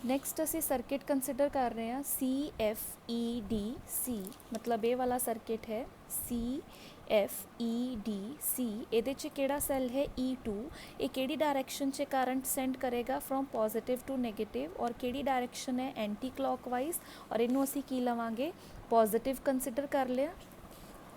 Next असी circuit consider कर रहे हैं CFEDC, मतलब ये वाला सर्किट है CFEDC। ਇਹਦੇ 'ਚ ਕਿਹੜਾ ਸੈੱਲ ਹੈ E2। ਇਹ ਕਿਹੜੀ डायरेक्शन 'ਚ करंट सेंड करेगा फ्रॉम पॉजिटिव टू नैगेटिव, और ਕਿਹੜੀ डायरेक्शन है एंटी क्लॉकवाइज, और ਇਹਨੂੰ ਅਸੀਂ ਕੀ ਲਵਾਂਗੇ पॉजिटिव कंसिडर कर लिया।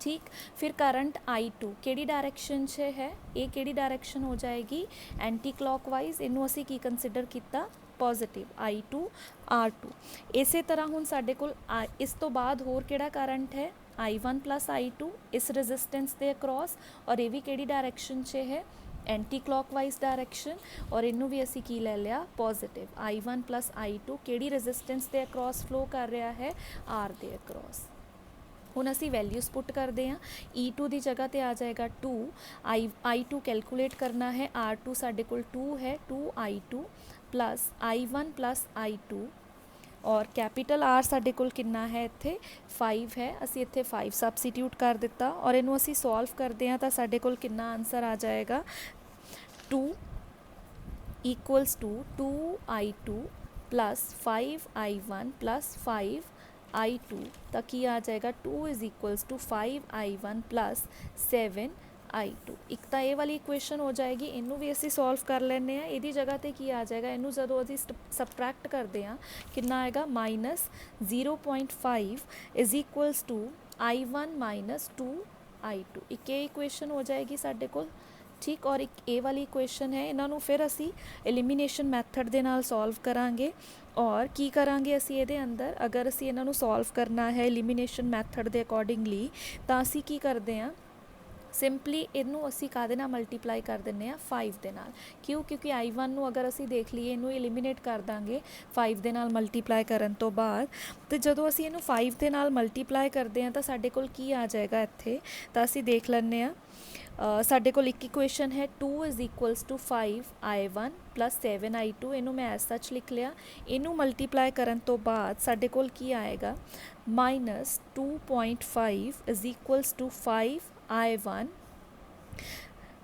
ठीक, फिर करंट I2 ਕਿਹੜੀ डायरेक्शन 'ਚ है, ये ਕਿਹੜੀ डायरेक्शन हो जाएगी एंटी क्लॉकवाइज, ਇਹਨੂੰ ਅਸੀਂ ਕੀ कंसिडर किया पॉजिटिव I2 R2। इस तरह हुण साडे कोल इस तो बाद होर किहड़ा करंट है I1 प्लस I2 इस रेजिस्टेंस के अक्रॉस, और ये भी किहड़ी डायरेक्शन 'च है एंटी क्लॉकवाइज डायरेक्शन, और इनू भी असी की ले लिया पॉजिटिव I1 प्लस I2 किहड़ी रेजिस्टेंस के अक्रॉस फ्लो कर रहा है R के अक्रॉस। हुण असी वैल्यूज़ पुट करते हैं, E2 की जगह पर आ जाएगा 2, I2 कैलकुलेट करना है, R2 साडे कोल 2 है, 2I2 plus I1 plus I2, और कैपिटल R साडे कोल कितना है इत्थे 5 है, असी इत्थे 5 सबसीट्यूट कर दिता, और इनू असी सॉल्व करते हैं तो साडे कोल कितना आंसर आ जाएगा 2 equals to 2I2 plus 5I1 plus 5I2, तो की आ जाएगा 2 is equals to 5I1 plus 7I2। एक तो ये वाली इक्वेशन हो जाएगी, इनू भी असी सॉल्व कर लेने हैं, यदी जगह पर की आ जाएगा, इनू जो असी सबट्रैक्ट करते हैं कितना आएगा -0.5 is equals to I1 minus 2I2। एक ये इक्वेशन हो जाएगी साडे कोल। ठीक, और एक ए वाली इक्वेशन है, इन्हों फिर असी एलिमीनेशन मैथड दे नाल सॉल्व करांगे, और की करांगे असी ये अंदर अगर असी इन्हों सॉल्व करना है एलिमीनेशन मैथड के अकॉर्डिंगली, तो असी की करते हैं सिंपली इनू असी कादे नाल मल्टीप्लाई कर दें 5 दे नाल। क्यों, क्योंकि I1 नू अगर असी देख लीए इनू एलिमीनेट कर देंगे 5 दे नाल मल्टीप्लाई करन तो बाद, तो जदों असी इनू 5 दे नाल मल्टीप्लाई करते हैं तो साडे कोल की आ जाएगा इत्थे, तो असी देख लैंदे आ साडे कोल एक इक्वेशन है 2 is equals to 5I1 plus 7I2, इनू मैं एज सच लिख लिया। इनू मल्टीप्लाई करन तो बाद साडे कोल की आएगा -2.5 इज़ इक्वल्स टू 5I1,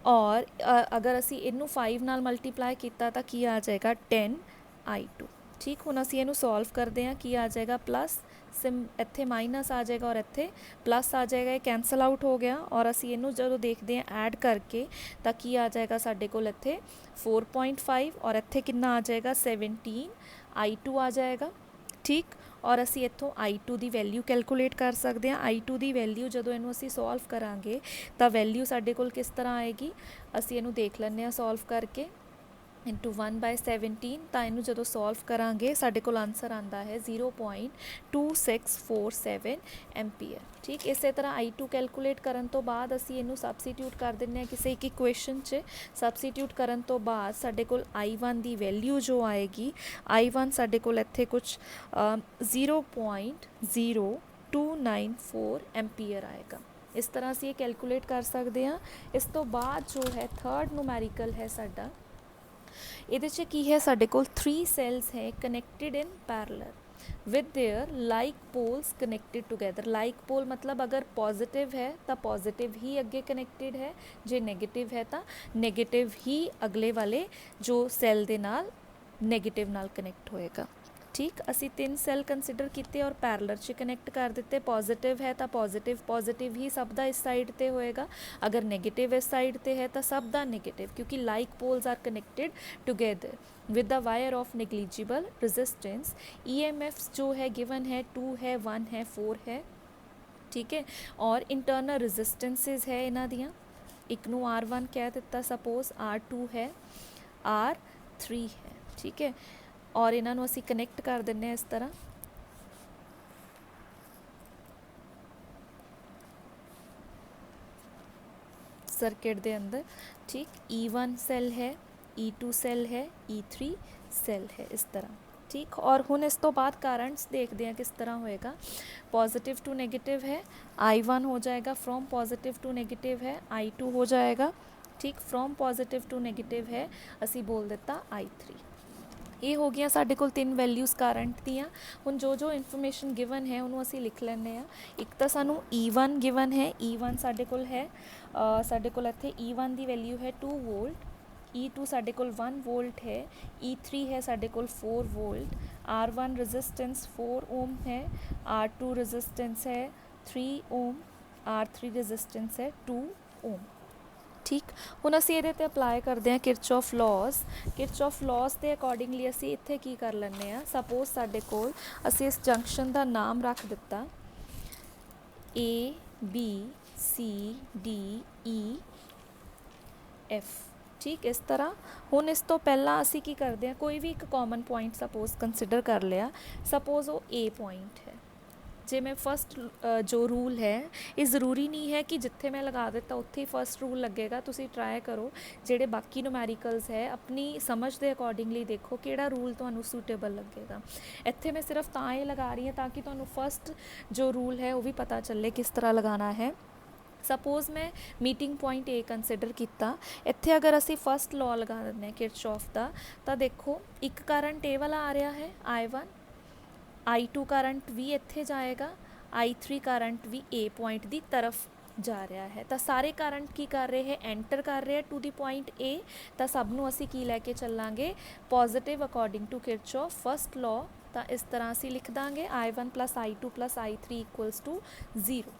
और अगर असी इनू 5 नाल मल्टीप्लाई किया तो की आ जाएगा 10I2। ठीक, हुण असी इनू सॉल्व करते हैं, की आ जाएगा प्लस इत्थे माइनस आ जाएगा और इत्थे प्लस आ जाएगा, ये कैंसल आउट हो गया, और असी इनू जो देखते हैं ऐड करके तो की आ जाएगा साडे कोल इत्थे 4.5, और इत्थे कितना आ जाएगा 17I2 आ जाएगा। ठीक, और असी इत्थों I2 की वैल्यू कैलकुलेट कर सकते हैं। I2 की वैल्यू जो इनू असी सॉल्व करांगे तो वैल्यू साडे कोल किस तरह आएगी, असी इनू देख लैंदे हां सॉल्व करके इंटू 1/17, तो इनू जो सॉल्व करांगे साडे कोल आंसर आता है 0.2647 एम्पीयर। ठीक, इस तरह I2 कैलकुलेट करन तो बाद असी इनू सबसीट्यूट कर देंगे किसी एक इक्वेशन च, सबसीट्यूट करन तो बाद साडे कोल I1 की वैल्यू जो आएगी, I1 साडे कोल इत्थे कुछ 0.0294 एम्पीयर आएगा। इस तरह असी ये कैलकुलेट कर सकते हैं। इस तो बाद जो है थर्ड नुमैरिकल है साडा, ਇਹਦੇ 'ਚ ਕੀ है साडे कोल 3 सेल्स है connected in parallel with there like poles connected together. Like pole मतलब अगर पॉजिटिव है तो पॉजिटिव ही अगे कनैक्टेड है, जे नैगेटिव है तो नैगेटिव ही अगले वाले जो सैल दे नाल नैगेटिव नाल कनैक्ट होएगा। ठीक, असी 3 सैल कंसिडर किए और पैरलर च कनैक्ट कर दिते। पॉजिटिव है तो पॉजिटिव ही सब का इस साइड ते होएगा, अगर नैगेटिव इस साइड ते है तो सब का नैगेटिव, क्योंकि like poles are connected together with the wire of negligible resistance. EMFs जो है गिवन है 2 है, 1 है, 4 है। ठीक है, और इंटरनल रेजिस्टेंसेस है इन्हां दियां, एक नू R1 कह दिता सपोज, R2 है, R3 है। ठीक है, और इन्हों असी कनैक्ट कर दें इस तरह। सर्किट दे अंदर। ठीक, E1 सैल है, E2 सैल है, E3 सैल है, इस तरह। ठीक, और हुण इस तो बाद करंट्स देखते हैं किस तरह होएगा। पॉजिटिव टू नैगेटिव है, I1 हो जाएगा, फ्रॉम पॉजिटिव टू नैगेटिव है I2 हो जाएगा। ठीक, फ्रॉम पॉजिटिव टू नैगेटिव है असी बोल देता I3। ये हो गया साडे कोल 3 वैल्यूज़ करंट दियाँ। हुण जो जो इन्फॉर्मेशन गिवन है उन्होंने असी लिख लैंदे आ। एक तो सानू E1 गिवन है, E1 साडे कोल है, साडे कोल इत्थे E1 की वैल्यू है 2 वोल्ट E2 ਸਾਡੇ ਕੋਲ 1 ਵੋਲਟ ਹੈ, E3 ਹੈ ਸਾਡੇ ਕੋਲ 4 ਵੋਲਟ, R1 ਰੈਜ਼ਿਸਟੈਂਸ 4 ਓਮ ਹੈ, R2 ਰੈਜ਼ਿਸਟੈਂਸ ਹੈ 3 ਓਮ, R3 ਰੈਜ਼ਿਸਟੈਂਸ ਹੈ 2 ਓਮ। ਠੀਕ, ਹੁਣ ਅਸੀਂ ਇਹਦੇ 'ਤੇ ਅਪਲਾਈ ਕਰਦੇ ਹਾਂ ਕਿਰਚੋਫ ਲॉज। ਕਿਰਚੋਫ ਲॉज ਦੇ ਅਕੋਰਡਿੰਗਲੀ ਅਸੀਂ ਇੱਥੇ ਕੀ ਕਰ ਲੈਂਦੇ ਹਾਂ, ਸਪੋਜ਼ ਸਾਡੇ ਕੋਲ ਅਸੀਂ ਇਸ ਜੰਕਸ਼ਨ ਦਾ ਨਾਮ ਰੱਖ ਦਿੱਤਾ A B C D E F। ਠੀਕ, ਇਸ ਤਰ੍ਹਾਂ। ਹੁਣ ਇਸ ਤੋਂ ਪਹਿਲਾਂ ਅਸੀਂ ਕੀ ਕਰਦੇ ਹਾਂ, ਕੋਈ ਵੀ ਇੱਕ ਕਾਮਨ ਪੁਆਇੰਟ ਸਪੋਜ਼ ਕੰਸੀਡਰ ਕਰ ਲਿਆ, ਸਪੋਜ਼ ਉਹ A ਪੁਆਇੰਟ ਹੈ। ਜੇ ਮੈਂ ਫਸਟ ਜੋ ਰੂਲ ਹੈ, ਇਹ ਜ਼ਰੂਰੀ ਨਹੀਂ ਹੈ ਕਿ ਜਿੱਥੇ ਮੈਂ ਲਗਾ ਦਿੱਤਾ ਉੱਥੇ ਹੀ ਫਸਟ ਰੂਲ ਲੱਗੇਗਾ। ਤੁਸੀਂ ਟਰਾਈ ਕਰੋ ਜਿਹੜੇ ਬਾਕੀ ਨੂਮੈਰੀਕਲਸ ਹੈ ਆਪਣੀ ਸਮਝ ਦੇ ਅਕੋਰਡਿੰਗਲੀ ਦੇਖੋ ਕਿਹੜਾ ਰੂਲ ਤੁਹਾਨੂੰ ਸੂਟੇਬਲ ਲੱਗੇਗਾ। ਇੱਥੇ ਮੈਂ ਸਿਰਫ ਤਾਂ ਇਹ ਲਗਾ ਰਹੀ ਹਾਂ ਤਾਂ ਕਿ ਤੁਹਾਨੂੰ ਫਸਟ ਜੋ ਰੂਲ ਹੈ ਉਹ ਵੀ ਪਤਾ ਚੱਲੇ ਕਿਸ ਤਰ੍ਹਾਂ ਲਗਾਉਣਾ ਹੈ। ਸਪੋਜ਼ ਮੈਂ ਮੀਟਿੰਗ ਪੁਆਇੰਟ A ਕੰਸੀਡਰ ਕੀਤਾ, ਇੱਥੇ ਅਗਰ ਅਸੀਂ ਫਸਟ ਲਾਅ ਲਗਾ ਦਿੰਦੇ ਹਾਂ ਕਿਰਚੋਫ ਦਾ, ਤਾਂ ਦੇਖੋ ਇੱਕ ਕਰੰਟ A ਵਾਲਾ ਆ ਰਿਹਾ ਹੈ I1, I2 ਕਰੰਟ ਵੀ ਇੱਥੇ ਜਾਏਗਾ, I3 ਕਰੰਟ ਵੀ A ਪੁਆਇੰਟ ਦੀ ਤਰਫ ਜਾ ਰਿਹਾ ਹੈ। ਤਾਂ ਸਾਰੇ ਕਰੰਟ ਕੀ ਕਰ ਰਹੇ ਹੈ, ਐਂਟਰ ਕਰ ਰਹੇ ਟੂ ਦੀ ਪੁਆਇੰਟ A। ਤਾਂ ਸਭ ਨੂੰ ਅਸੀਂ ਕੀ ਲੈ ਕੇ ਚੱਲਾਂਗੇ, positive according to Kirchhoff first law. ਤਾਂ ਇਸ ਤਰ੍ਹਾਂ ਅਸੀਂ ਲਿਖ ਦਾਂਗੇ I1 + I2 + I3 = 0।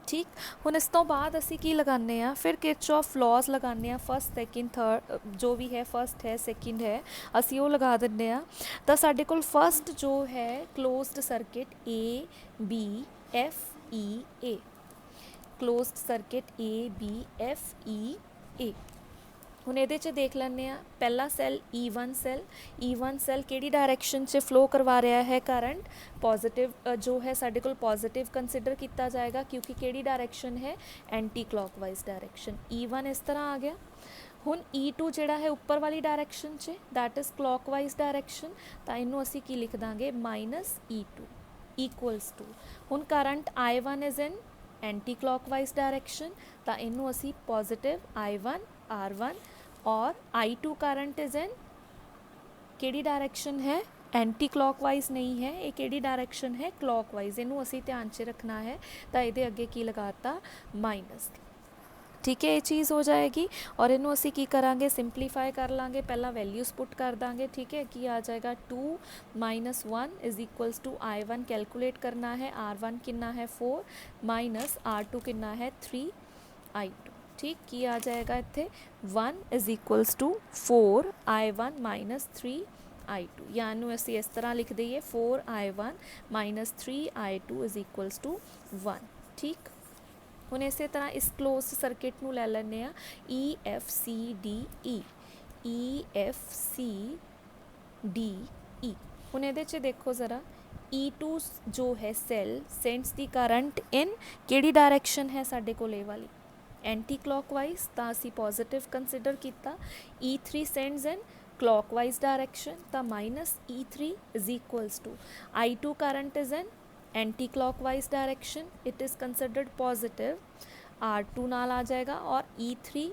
ਠੀਕ, ਹੁਣ ਇਸ ਤੋਂ ਬਾਅਦ ਅਸੀਂ ਕੀ ਲਗਾਉਂਦੇ ਹਾਂ, ਫਿਰ ਕਿਰਚੋਫ ਲॉज ਲਗਾਉਂਦੇ ਹਾਂ ਫਸਟ ਸੈਕਿੰਡ ਥਰਡ ਜੋ ਵੀ ਹੈ, ਫਸਟ ਹੈ ਸੈਕਿੰਡ ਹੈ, ਅਸੀਂ ਉਹ ਲਗਾ ਦਿੰਦੇ ਹਾਂ। ਤਾਂ ਸਾਡੇ ਕੋਲ ਫਸਟ ਜੋ ਹੈ closed circuit A B F E A, closed circuit A B F E A। ਹੁਣ ਇਹਦੇ 'ਚ ਦੇਖ ਲੈਂਦੇ ਹਾਂ, ਪਹਿਲਾ ਸੈੱਲ E1 ਸੈੱਲ ਕਿਹੜੀ ਡਾਇਰੈਕਸ਼ਨ 'ਚ ਫਲੋ ਕਰਵਾ ਰਿਹਾ ਹੈ ਕਰੰਟ, ਪੋਜ਼ਿਟਿਵ ਜੋ ਹੈ ਸਾਡੇ ਕੋਲ ਪੋਜ਼ਿਟਿਵ ਕੰਸੀਡਰ ਕੀਤਾ ਜਾਏਗਾ ਕਿਉਂਕਿ ਕਿਹੜੀ ਡਾਇਰੈਕਸ਼ਨ ਹੈ, ਐਂਟੀ ਕਲੌਕਵਾਈਜ਼ ਡਾਇਰੈਕਸ਼ਨ। E1 ਇਸ ਤਰ੍ਹਾਂ ਆ ਗਿਆ। ਹੁਣ E2 ਜਿਹੜਾ ਹੈ ਉੱਪਰ ਵਾਲੀ ਡਾਇਰੈਕਸ਼ਨ 'ਚ, ਦੈਟ ਇਜ਼ ਕਲੌਕਵਾਈਜ਼ ਡਾਇਰੈਕਸ਼ਨ। ਤਾਂ ਇਹਨੂੰ ਅਸੀਂ ਕੀ ਲਿਖ ਦਾਂਗੇ, -E2 ਇਕੁਅਲਸ ਟੂ, ਹੁਣ current I1 is in anti clockwise direction, ਤਾਂ ਇਹਨੂੰ ਅਸੀਂ ਪੋਜ਼ਿਟਿਵ I1 R1, और I2 करंट इज इन केड़ी डायरैक्शन है, एंटी क्लॉकवाइज नहीं है, ये केड़ी डायरैक्शन है, क्लॉकवाइज। इनू असी ध्यान च रखना है। तो ये अगे की लगाता माइनस। ठीक है, ये चीज़ हो जाएगी। और इनू असी की करांगे, सिंपलीफाई कर लांगे, पहला वैल्यूज़ पुट कर देंगे। ठीक है, की आ जाएगा 2 - 1 = टू I1 कैलकुलेट करना है, R1 कितना है 4 माइनस R2 कितना है 3 I2। ठीक, की आ जाएगा इत्थे 1 = टू 4 I1 - 3 I2, या असी इस तरह लिख दईए 4 I1 - 3 I2 = टू 1। ठीक, ਹੁਣ ਇਸੇ ਤਰ੍ਹਾਂ ਇਸ ਕਲੋਜ਼ ਸਰਕਿਟ ਨੂੰ ਲੈ ਲੈਂਦੇ ਆ EFCDE, EFCDE। ਹੁਣ ਇਹਦੇ 'ਚ ਦੇਖੋ ज़रा, E2 ਜੋ ਹੈ ਸੈੱਲ ਸੈਂਡਸ ਦੀ ਕਰੰਟ ਇਨ ਕਿਹੜੀ ਡਾਇਰੈਕਸ਼ਨ ਹੈ ਸਾਡੇ ਕੋਲ, ਇਹ ਵਾਲੀ एंटी क्लॉकवाइज, तो असी पॉजिटिव कंसीडर किया। E3 सेंड्स इन क्लॉकवाइज डायरैक्शन, तो -E3 = to I2 current is in anti clockwise direction, it is considered positive, R2 नाल आ जाएगा, और E3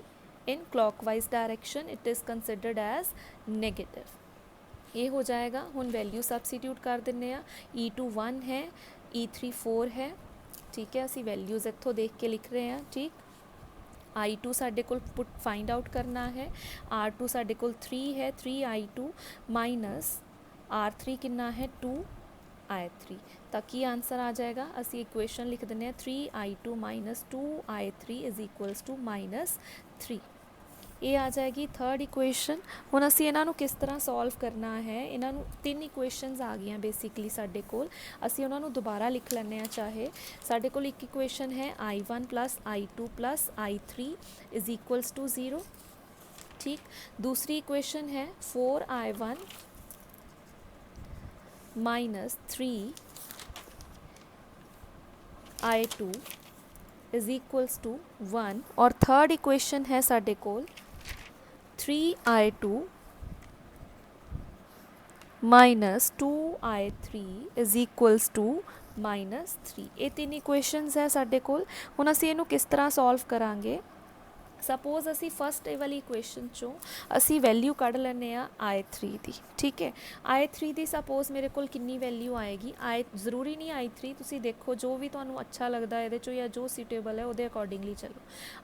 in clockwise direction, it is considered as negative. ये हो जाएगा। हुण वैल्यू सबसीट्यूट कर देने आ, E2 1 है, E3 4 है। ठीक है, असी वैल्यूज़ इत्थों देख के लिख रहे हैं। ठीक, I2 साढ़े कोल पुट फाइंड आउट करना है, R2 साढ़े कोल 3 है, 3 I2 माइनस R3 कितना है 2 I3। ताकि आंसर आ जाएगा, असी इक्वेशन लिख देने 3 I2 - 2 I3 = टू -3। ये आ जाएगी थर्ड इक्वेशन। हुण असी इन्हां नूं किस तरह सॉल्व करना है, इन्हां नूं 3 इक्वेशनस आ गई बेसिकली साडे कोल, असी उन्हां नूं दोबारा लिख लैंदे आ। चाहे साडे कोल एक इक्वेशन है I1 + I2 + I3 = टू 0। ठीक, दूसरी इक्वेशन है 4 I1 - 3 I2 = टू 1। और थर्ड इक्वेशन है साडे कोल 3 I2 - 2 I3 = टू -3। ये 3 इक्वेशनस है साडे कोल। हुण असी इहनूं किस तरह सॉल्व करांगे, सपोज असी फस्ट ए वाली इक्वेशन चों असी वैल्यू कढ़ लैंदे आ I3 दी। ठीक है, I3 दी सपोज मेरे कोल कितनी वैल्यू आएगी, जरूरी नहीं I3, तुसी देखो जो भी तुहानूं अच्छा लगता है ये चो, या जो सूटेबल है वो अकॉर्डिंगली चलो।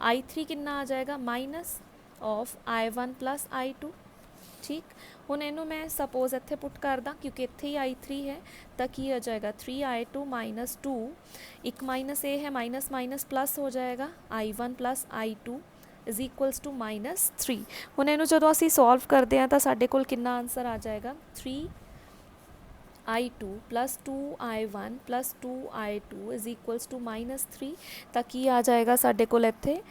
I3 कितना आ जाएगा minus, of I1 plus I2। ठीक, ਹੁਣ ਇਹਨੂੰ ਮੈਂ ਸਪੋਜ਼ ਇੱਥੇ ਪੁੱਟ ਕਰਦਾ ਕਿਉਂਕਿ ਇੱਥੇ ਹੀ I3 ਹੈ ਤਾਂ ਕੀ ਆ ਜਾਏਗਾ 3I2 ਮਾਈਨਸ 2, ਇੱਕ ਮਾਈਨਸ ਇਹ ਹੈ ਮਾਈਨਸ ਮਾਈਨਸ ਪਲੱਸ ਹੋ ਜਾਏਗਾ I1 plus I2 is equals to minus 3। ਹੁਣ ਇਹਨੂੰ ਜਦੋਂ ਅਸੀਂ ਸੋਲਵ ਕਰਦੇ ਹਾਂ ਤਾਂ ਸਾਡੇ ਕੋਲ ਕਿੰਨਾ ਆਨਸਰ ਆ ਜਾਏਗਾ 3I2 plus 2I1 plus 2I2 is equals to minus 3। ਤਾਂ ਕੀ ਆ ਜਾਏਗਾ ਸਾਡੇ ਕੋਲ ਇੱਥੇ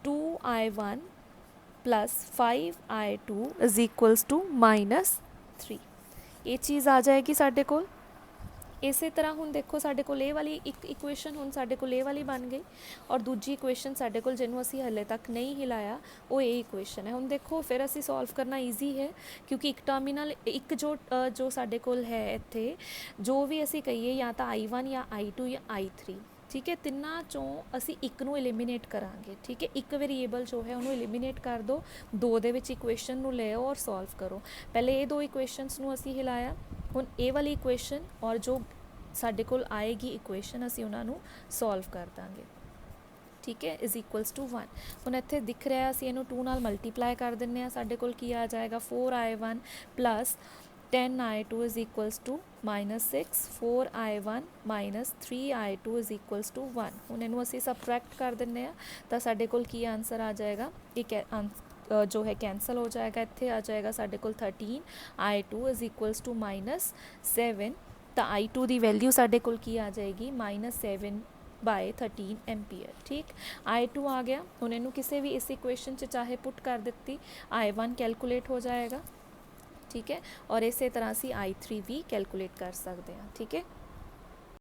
2I1 plus 5I2 is equals to minus 3। ਇਹ ਚੀਜ਼ ਆ ਜਾਏਗੀ ਸਾਡੇ ਕੋਲ। ਇਸੇ ਤਰ੍ਹਾਂ ਹੁਣ ਦੇਖੋ ਸਾਡੇ ਕੋਲ ਇਹ ਵਾਲੀ ਇੱਕ ਇਕੁਏਸ਼ਨ ਹੁਣ ਸਾਡੇ ਕੋਲ ਇਹ ਵਾਲੀ ਬਣ ਗਈ ਔਰ ਦੂਜੀ ਇਕੁਏਸ਼ਨ ਸਾਡੇ ਕੋਲ ਜਿਹਨੂੰ ਅਸੀਂ ਹਲੇ ਤੱਕ ਨਹੀਂ ਹਿਲਾਇਆ ਉਹ ਇਹ ਇਕੁਏਸ਼ਨ ਹੈ। ਹੁਣ ਦੇਖੋ ਫਿਰ ਅਸੀਂ ਸੋਲਵ ਕਰਨਾ ਈਜ਼ੀ ਹੈ ਕਿਉਂਕਿ ਇੱਕ ਟਰਮੀਨਲ ਇੱਕ ਜੋ ਸਾਡੇ ਕੋਲ ਹੈ ਇੱਥੇ ਜੋ ਵੀ ਅਸੀਂ ਕਹੀਏ ਜਾਂ ਤਾਂ I1 ਜਾਂ I2 ਜਾਂ I3, ਠੀਕ ਹੈ, ਤਿੰਨਾਂ ਚੋਂ ਅਸੀਂ ਇੱਕ ਨੂੰ ਐਲੀਮੀਨੇਟ ਕਰਾਂਗੇ। ਠੀਕ ਹੈ, ਇੱਕ ਵੇਰੀਏਬਲ ਜੋ ਹੈ ਉਹਨੂੰ ਐਲੀਮੀਨੇਟ ਕਰ ਦਿਓ, ਦੋ ਦੇ ਵਿੱਚ ਇਕੁਏਸ਼ਨ ਨੂੰ ਲੈ ਆਓ ਔਰ ਸੋਲਵ ਕਰੋ। ਪਹਿਲੇ ਇਹ ਦੋ ਇਕੁਏਸ਼ਨਸ ਨੂੰ ਅਸੀਂ ਹਿਲਾਇਆ, ਹੁਣ ਇਹ ਵਾਲੀ ਇਕੁਏਸ਼ਨ ਔਰ ਜੋ ਸਾਡੇ ਕੋਲ ਆਏਗੀ ਇਕੁਏਸ਼ਨ ਅਸੀਂ ਉਹਨਾਂ ਨੂੰ ਸੋਲਵ ਕਰ ਦਾਂਗੇ। ਠੀਕ ਹੈ, ਇਜ਼ ਇਕੁਅਲਸ ਟੂ 1। ਹੁਣ ਇੱਥੇ ਦਿਖ ਰਿਹਾ ਅਸੀਂ ਇਹਨੂੰ 2 ਨਾਲ ਮਲਟੀਪਲਾਈ ਕਰ ਦਿੰਦੇ ਹਾਂ, ਸਾਡੇ ਕੋਲ ਕੀ ਆ ਜਾਏਗਾ 4I1 plus 10I2 is equals to minus 6, 4I1 minus 3I2 is equals to 1। ਹੁਣ ਇਹਨੂੰ ਅਸੀਂ ਸਬਟਰੈਕਟ ਕਰ ਦਿੰਦੇ ਹਾਂ ਤਾਂ ਸਾਡੇ ਕੋਲ ਕੀ ਆਂਸਰ ਆ ਜਾਏਗਾ, ਇੱਕ जो है कैंसल हो जाएगा, ਇੱਥੇ आ जाएगा ਸਾਡੇ ਕੋਲ 13I2 is equals to minus 7। ਤਾਂ I2 ਦੀ ਵੈਲਿਊ ਸਾਡੇ ਕੋਲ ਕੀ ਆ ਜਾਏਗੀ -7/13 एम्पीयर। ठीक, I2 आ गया। ਹੁਣ ਇਹਨੂੰ ਕਿਸੇ ਵੀ इस इक्वेशन 'ਚ चाहे पुट कर ਦਿੱਤੀ I1 कैलकुलेट हो जाएगा। ठीक है, और इस तरह ਅਸੀਂ I3 भी कैलकुलेट कर सकते हैं। ठीक है।